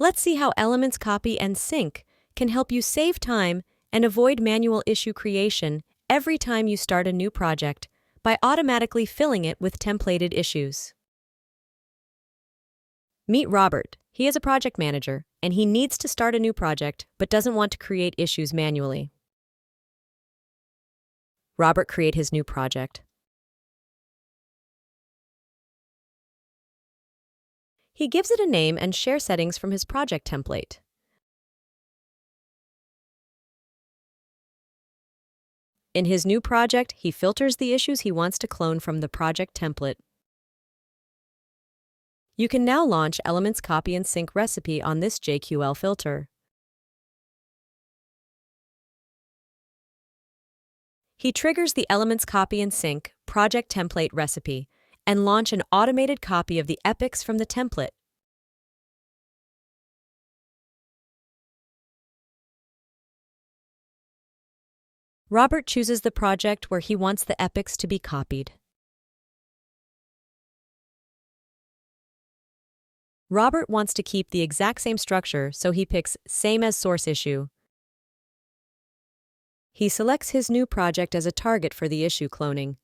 Let's see how Elements Copy and Sync can help you save time and avoid manual issue creation every time you start a new project by automatically filling it with templated issues. Meet Robert. He is a project manager, and he needs to start a new project but doesn't want to create issues manually. Robert create his new project. He gives it a name and share settings from his project template. In his new project, he filters the issues he wants to clone from the project template. You can now launch Elements Copy and Sync recipe on this JQL filter. He triggers the Elements Copy and Sync project template recipe and launch an automated copy of the epics from the template. Robert chooses the project where he wants the epics to be copied. Robert wants to keep the exact same structure, so he picks Same as Source Issue. He selects his new project as a target for the issue cloning.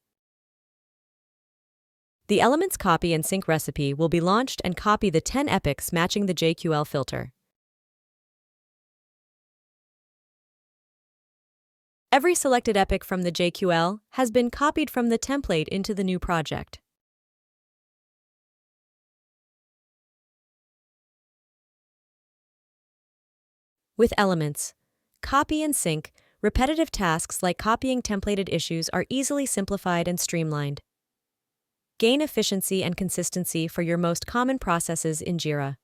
The Elements Copy and Sync recipe will be launched and copy the 10 epics matching the JQL filter. Every selected epic from the JQL has been copied from the template into the new project. With Elements Copy and Sync, repetitive tasks like copying templated issues are easily simplified and streamlined. Gain efficiency and consistency for your most common processes in Jira.